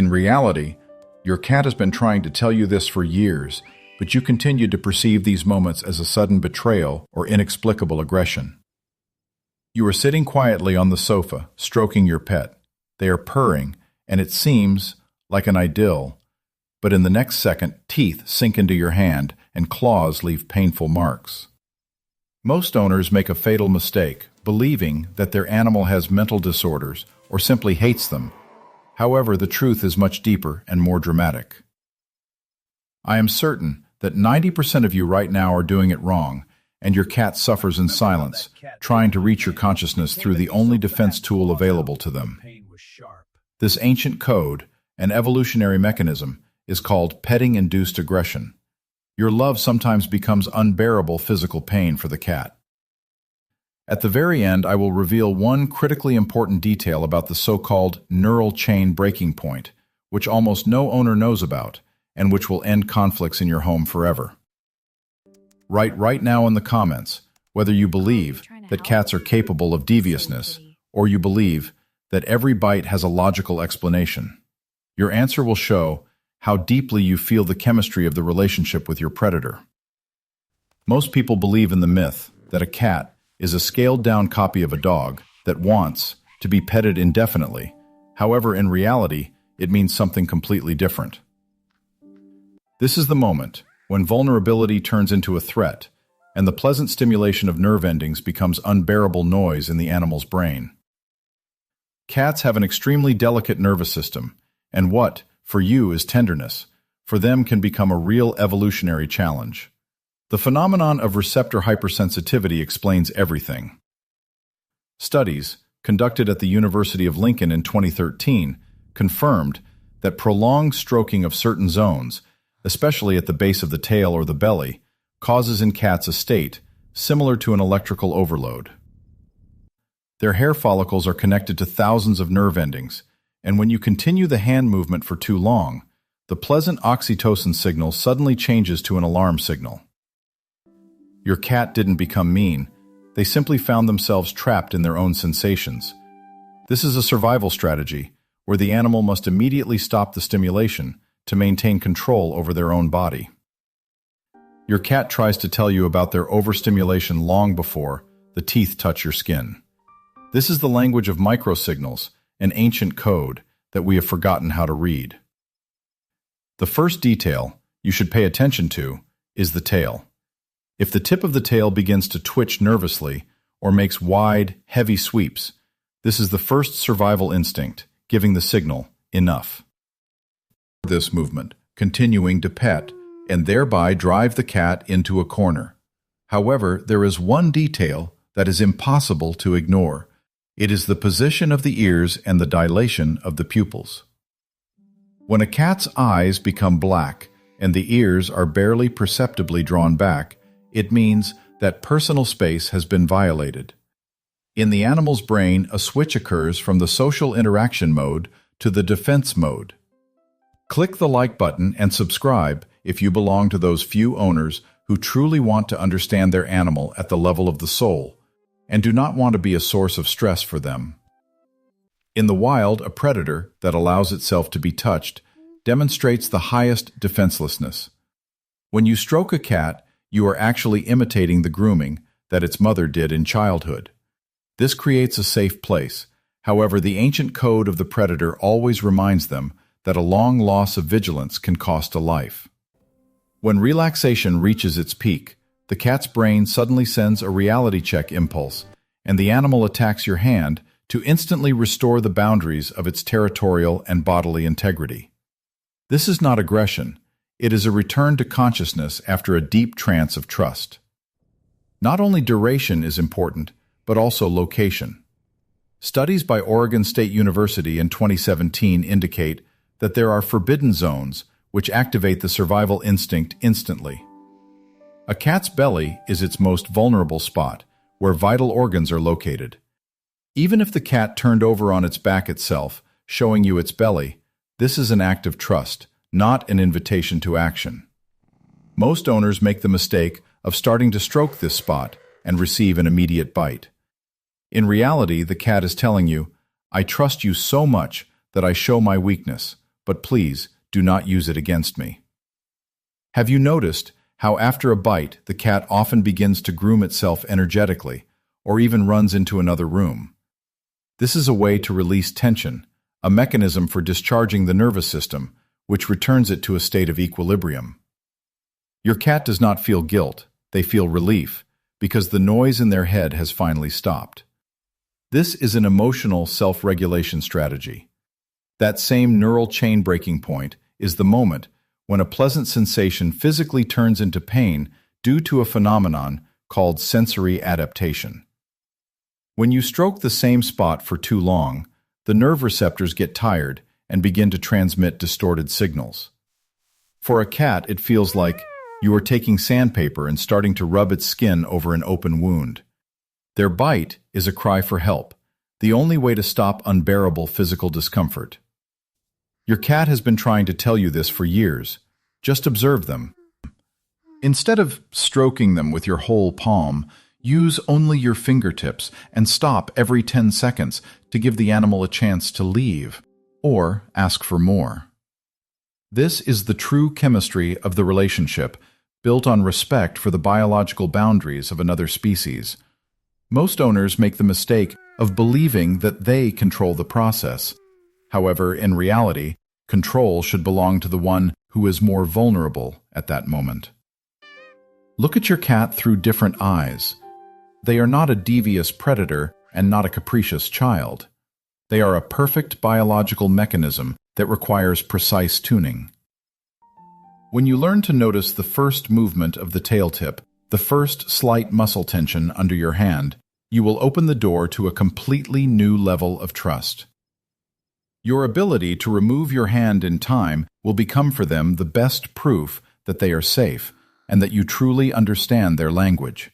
In reality, your cat has been trying to tell you this for years, but you continue to perceive these moments as a sudden betrayal or inexplicable aggression. You are sitting quietly on the sofa, stroking your pet. They are purring, and it seems like an idyll, but in the next second, teeth sink into your hand and claws leave painful marks. Most owners make a fatal mistake, believing that their animal has mental disorders or simply hates them. However, the truth is much deeper and more dramatic. I am certain that 90% of you right now are doing it wrong, and your cat suffers in silence, trying to reach your consciousness through the only defense tool available to them. This ancient code, an evolutionary mechanism, is called petting-induced aggression. Your love sometimes becomes unbearable physical pain for the cat. At the very end, I will reveal one critically important detail about the so-called neural chain breaking point, which almost no owner knows about, and which will end conflicts in your home forever. Write right now in the comments whether you believe that cats are capable of deviousness, or you believe that every bite has a logical explanation. Your answer will show how deeply you feel the chemistry of the relationship with your predator. Most people believe in the myth that a cat is a scaled-down copy of a dog that wants to be petted indefinitely. However, in reality, it means something completely different. This is the moment when vulnerability turns into a threat, and the pleasant stimulation of nerve endings becomes unbearable noise in the animal's brain. Cats have an extremely delicate nervous system, and what, for you, is tenderness, for them can become a real evolutionary challenge. The phenomenon of receptor hypersensitivity explains everything. Studies, conducted at the University of Lincoln in 2013, confirmed that prolonged stroking of certain zones, especially at the base of the tail or the belly, causes in cats a state similar to an electrical overload. Their hair follicles are connected to thousands of nerve endings, and when you continue the hand movement for too long, the pleasant oxytocin signal suddenly changes to an alarm signal. Your cat didn't become mean, they simply found themselves trapped in their own sensations. This is a survival strategy, where the animal must immediately stop the stimulation to maintain control over their own body. Your cat tries to tell you about their overstimulation long before the teeth touch your skin. This is the language of microsignals, an ancient code that we have forgotten how to read. The first detail you should pay attention to is the tail. If the tip of the tail begins to twitch nervously or makes wide, heavy sweeps, this is the first survival instinct, giving the signal, enough. This movement, continuing to pet, and thereby drive the cat into a corner. However, there is one detail that is impossible to ignore. It is the position of the ears and the dilation of the pupils. When a cat's eyes become black and the ears are barely perceptibly drawn back, it means that personal space has been violated. In the animal's brain, a switch occurs from the social interaction mode to the defense mode. Click the like button and subscribe if you belong to those few owners who truly want to understand their animal at the level of the soul and do not want to be a source of stress for them. In the wild, a predator that allows itself to be touched demonstrates the highest defenselessness. When you stroke a cat, you are actually imitating the grooming that its mother did in childhood. This creates a safe place. However, the ancient code of the predator always reminds them that a long loss of vigilance can cost a life. When relaxation reaches its peak, the cat's brain suddenly sends a reality check impulse, and the animal attacks your hand to instantly restore the boundaries of its territorial and bodily integrity. This is not aggression. It is a return to consciousness after a deep trance of trust. Not only duration is important, but also location. Studies by Oregon State University in 2017 indicate that there are forbidden zones which activate the survival instinct instantly. A cat's belly is its most vulnerable spot, where vital organs are located. Even if the cat turned over on its back itself, showing you its belly, this is an act of trust, not an invitation to action. Most owners make the mistake of starting to stroke this spot and receive an immediate bite. In reality, the cat is telling you, "I trust you so much that I show my weakness, but please do not use it against me. Have you noticed how after a bite the cat often begins to groom itself energetically, or even runs into another room? This is a way to release tension, a mechanism for discharging the nervous system, which returns it to a state of equilibrium. Your cat does not feel guilt, they feel relief, because the noise in their head has finally stopped. This is an emotional self-regulation strategy. That same neural chain breaking point is the moment when a pleasant sensation physically turns into pain due to a phenomenon called sensory adaptation. When you stroke the same spot for too long, the nerve receptors get tired and begin to transmit distorted signals. For a cat, it feels like you are taking sandpaper and starting to rub its skin over an open wound. Their bite is a cry for help, the only way to stop unbearable physical discomfort. Your cat has been trying to tell you this for years. Just observe them. Instead of stroking them with your whole palm, use only your fingertips and stop every 10 seconds to give the animal a chance to leave or ask for more. This is the true chemistry of the relationship, built on respect for the biological boundaries of another species. Most owners make the mistake of believing that they control the process. However, in reality, control should belong to the one who is more vulnerable at that moment. Look at your cat through different eyes. They are not a devious predator and not a capricious child. They are a perfect biological mechanism that requires precise tuning. When you learn to notice the first movement of the tail tip, the first slight muscle tension under your hand, you will open the door to a completely new level of trust. Your ability to remove your hand in time will become for them the best proof that they are safe and that you truly understand their language.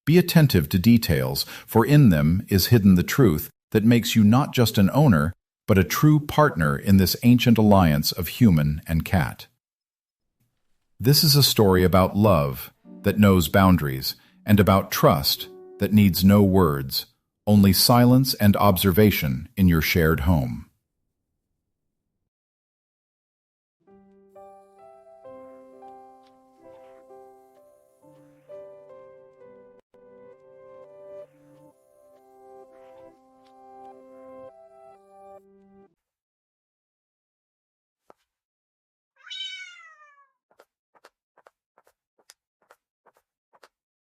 Be attentive to details, for in them is hidden the truth that makes you not just an owner, but a true partner in this ancient alliance of human and cat. This is a story about love that knows boundaries and about trust that needs no words, only silence and observation in your shared home.